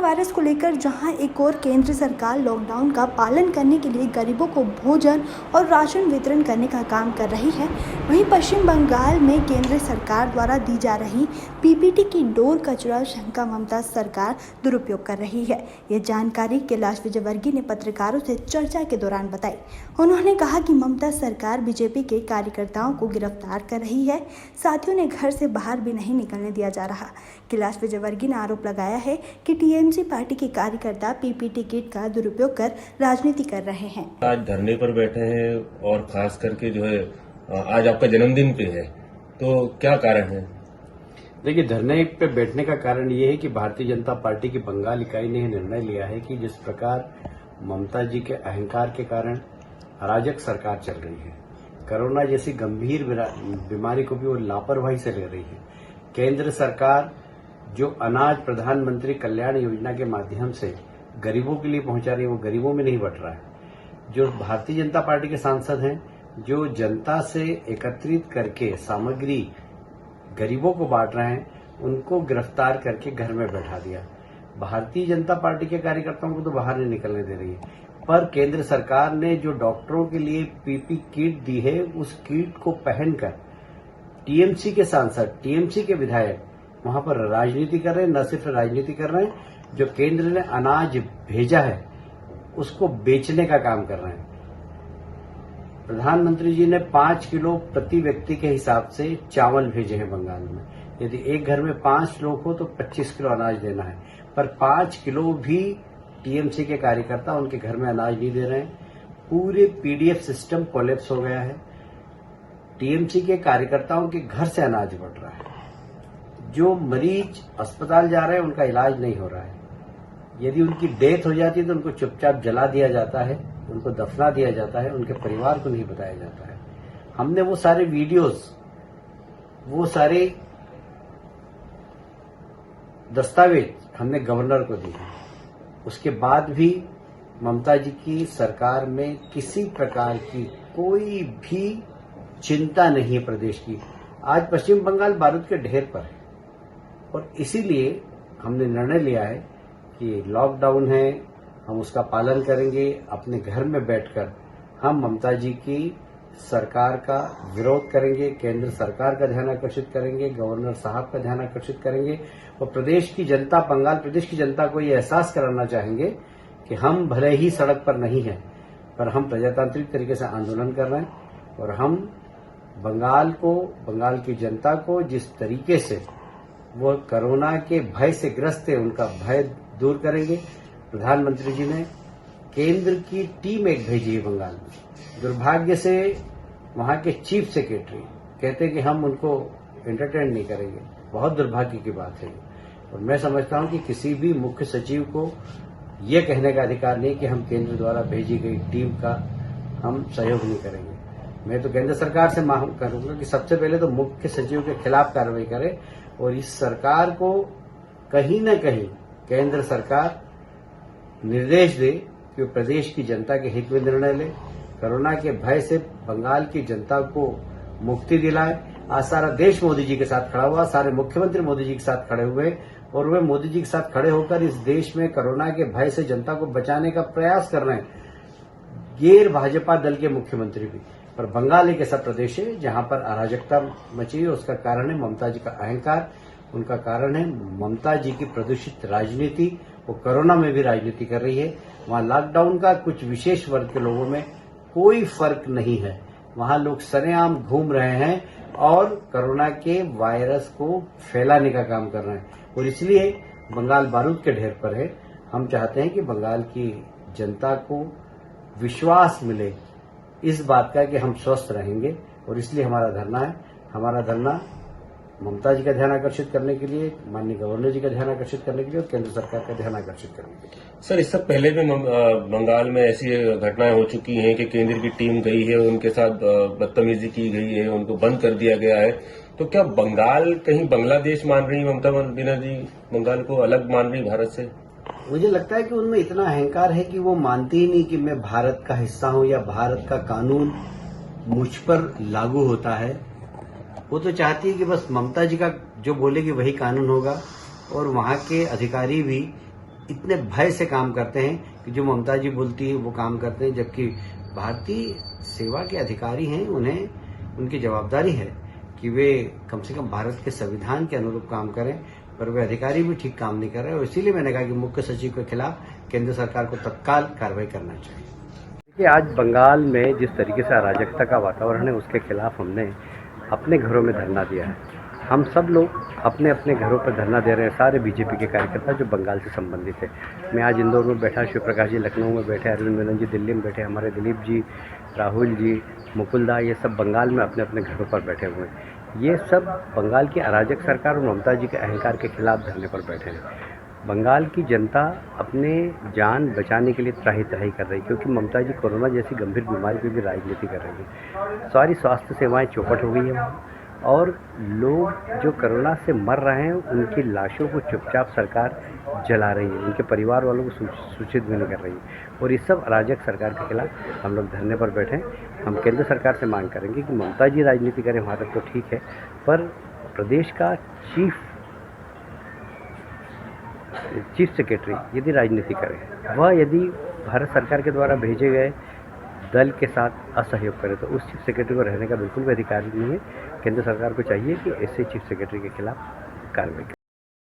Virus को लेकर जहां एक और केंद्र सरकार लॉकडाउन का पालन करने के लिए गरीबों को भोजन और राशन वितरण करने का काम कर रही है, वहीं पश्चिम बंगाल में केंद्र सरकार द्वारा दी जा रही पीपीटी की डोर कचरा शंका ममता सरकार दुरुपयोग कर रही है। ये जानकारी कैलाश विजयवर्गीय ने पत्रकारों से चर्चा के दौरान बताई। उन्होंने कहा कि ममता सरकार बीजेपी के कार्यकर्ताओं को गिरफ्तार कर रही है, साथियों ने घर से बाहर भी नहीं निकलने दिया जा रहा। कैलाश विजयवर्गीय ने आरोप लगाया है कि टीएमसी पार्टी के कार्यकर्ता पीपीटी किट का दुरुपयोग कर राजनीति कर रहे हैं। आज धरने पर बैठे हैं और खास करके जो है आज आपका जन्मदिन पे है, तो क्या कारण है? देखिए, धरने पे बैठने का कारण ये है कि भारतीय जनता पार्टी की बंगाल इकाई ने निर्णय लिया है कि जिस प्रकार ममता जी के अहंकार के कारण अराजक सरकार चल रही है, कोरोना जैसी गंभीर बीमारी को भी वो लापरवाही से ले रही है। केंद्र सरकार जो अनाज प्रधानमंत्री कल्याण योजना के माध्यम से गरीबों के लिए पहुंचा रही है, वो गरीबों में नहीं बंट रहा है। जो भारतीय जनता पार्टी के सांसद हैं, जो जनता से एकत्रित करके सामग्री गरीबों को बांट रहे हैं, उनको गिरफ्तार करके घर में बैठा दिया। भारतीय जनता पार्टी के कार्यकर्ताओं को तो बाहर नहीं निकलने दे रही है, पर केंद्र सरकार ने जो डॉक्टरों के लिए पीपी किट दी है, उस किट को पहनकर टीएमसी के सांसद, टीएमसी के विधायक वहां पर राजनीति कर रहे हैं। न सिर्फ राजनीति कर रहे हैं, जो केंद्र ने अनाज भेजा है उसको बेचने का काम कर रहे हैं। प्रधानमंत्री जी ने 5 किलो प्रति व्यक्ति के हिसाब से चावल भेजे हैं बंगाल में। यदि एक घर में 5 लोग हो तो 25 किलो अनाज देना है, पर 5 किलो भी टीएमसी के कार्यकर्ता उनके घर में अनाज नहीं दे रहे हैं। पूरे पीडीएफ सिस्टम कोलैप्स हो गया है। टीएमसी के कार्यकर्ताओं के घर से अनाज बढ़ रहा है। जो मरीज अस्पताल जा रहे हैं उनका इलाज नहीं हो रहा है। यदि उनकी डेथ हो जाती है तो उनको चुपचाप जला दिया जाता है, उनको दफना दिया जाता है, उनके परिवार को नहीं बताया जाता है। हमने वो सारे वीडियोस, वो सारे दस्तावेज हमने गवर्नर को दिए। उसके बाद भी ममता जी की सरकार में किसी प्रकार की कोई भी चिंता नहीं है प्रदेश की। आज पश्चिम बंगाल बारूद के ढेर पर है और इसीलिए हमने निर्णय लिया है कि लॉकडाउन है, हम उसका पालन करेंगे। अपने घर में बैठकर हम ममता जी की सरकार का विरोध करेंगे, केंद्र सरकार का ध्यान आकर्षित करेंगे, गवर्नर साहब का ध्यान आकर्षित करेंगे और प्रदेश की जनता, बंगाल प्रदेश की जनता को ये एहसास कराना चाहेंगे कि हम भले ही सड़क पर नहीं हैं, पर हम प्रजातांत्रिक तरीके से आंदोलन कर रहे हैं और हम बंगाल को, बंगाल की जनता को जिस तरीके से वो कोरोना के भय से ग्रस्त है, उनका भय दूर करेंगे। प्रधानमंत्री जी ने केंद्र की टीम एक भेजी है बंगाल में। दुर्भाग्य से वहां के चीफ सेक्रेटरी कहते हैं कि हम उनको एंटरटेन नहीं करेंगे। बहुत दुर्भाग्य की बात है और मैं समझता हूं कि किसी भी मुख्य सचिव को यह कहने का अधिकार नहीं कि हम केंद्र द्वारा भेजी गई टीम का हम सहयोग नहीं करेंगे। मैं तो केंद्र सरकार से मांग करूंगा कि सबसे पहले तो मुख्य सचिव के खिलाफ कार्रवाई करे और इस सरकार को कहीं न कहीं केंद्र सरकार निर्देश दे कि वो प्रदेश की जनता के हित में निर्णय ले, कोरोना के भय से बंगाल की जनता को मुक्ति दिलाए। आज सारा देश मोदी जी के साथ खड़ा हुआ, सारे मुख्यमंत्री मोदी जी के साथ खड़े हुए और वे मोदी जी के साथ खड़े होकर इस देश में कोरोना के भय से जनता को बचाने का प्रयास कर रहे हैं, गैर भाजपा दल के मुख्यमंत्री भी। पर बंगाल एक ऐसा प्रदेश है जहां पर अराजकता मची है। उसका कारण है ममता जी का अहंकार, उनका कारण है ममता जी की प्रदूषित राजनीति। वो कोरोना में भी राजनीति कर रही है। वहां लॉकडाउन का कुछ विशेष वर्ग के लोगों में कोई फर्क नहीं है। वहां लोग सरेआम घूम रहे हैं और कोरोना के वायरस को फैलाने का काम कर रहे हैं और इसलिए बंगाल बारूद के ढेर पर है। हम चाहते हैं कि बंगाल की जनता को विश्वास मिले इस बात का कि हम स्वस्थ रहेंगे और इसलिए हमारा धरना है। हमारा धरना ममता जी का ध्यान आकर्षित करने के लिए, माननीय गवर्नर जी का ध्यान आकर्षित करने के लिए और केंद्र सरकार का ध्यान आकर्षित करने के लिए। सर, इससे पहले भी बंगाल में ऐसी घटनाएं हो चुकी हैं कि केंद्र की टीम गई है, उनके साथ बदतमीजी की गई है, उनको बंद कर दिया गया है। तो क्या बंगाल कहीं बांग्लादेश मान रही ममता बनर्जी, बंगाल को अलग मान रही भारत से? मुझे लगता है कि उनमें इतना अहंकार है कि वो मानती ही नहीं कि मैं भारत का हिस्सा हूं या भारत का कानून मुझ पर लागू होता है। वो तो चाहती है कि बस ममता जी का जो बोलेगी वही कानून होगा और वहां के अधिकारी भी इतने भय से काम करते हैं कि जो ममता जी बोलती है वो काम करते हैं, जबकि भारतीय सेवा के अधिकारी हैं, उन्हें उनकी जवाबदारी है कि वे कम से कम भारत के संविधान के अनुरूप काम करें, पर वे अधिकारी भी ठीक काम नहीं कर रहे। और इसीलिए मैंने कहा कि मुख्य सचिव के खिलाफ केंद्र सरकार को तत्काल कार्रवाई करना चाहिए। देखिए, आज बंगाल में जिस तरीके से अराजकता का वातावरण है, उसके खिलाफ हमने अपने घरों में धरना दिया है। हम सब लोग अपने अपने घरों पर धरना दे रहे हैं, सारे बीजेपी के कार्यकर्ता जो बंगाल से संबंधित है। मैं आज इंदौर में बैठा, शिव प्रकाश जी लखनऊ में बैठे, अरविंद मेनन जी दिल्ली में बैठे, हमारे दिलीप जी, राहुल जी, मुकुलदा, ये सब बंगाल में अपने अपने घरों पर बैठे हुए हैं। ये सब बंगाल की अराजक सरकार और ममता जी के अहंकार के खिलाफ धरने पर बैठे हैं। बंगाल की जनता अपने जान बचाने के लिए त्राही त्राही कर रही है, क्योंकि ममता जी कोरोना जैसी गंभीर बीमारी पर भी राजनीति कर रही है। सारी स्वास्थ्य सेवाएं चौपट हो गई है और लोग जो कोरोना से मर रहे हैं उनकी लाशों को चुपचाप सरकार जला रही है, उनके परिवार वालों को सूचित भी नहीं कर रही है। और इस सब अराजक सरकार के खिलाफ हम लोग धरने पर बैठे हैं। हम केंद्र सरकार से मांग करेंगे कि ममता जी राजनीति करें, वहाँ तक तो ठीक है, पर प्रदेश का चीफ सेक्रेटरी यदि राजनीति करे, वह यदि भारत सरकार के द्वारा भेजे गए दल के साथ असहयोग करे, तो उस चीफ सेक्रेटरी को रहने का बिल्कुल भी अधिकार नहीं है। केंद्र सरकार को चाहिए कि ऐसे चीफ सेक्रेटरी के खिलाफ कार्रवाई करे।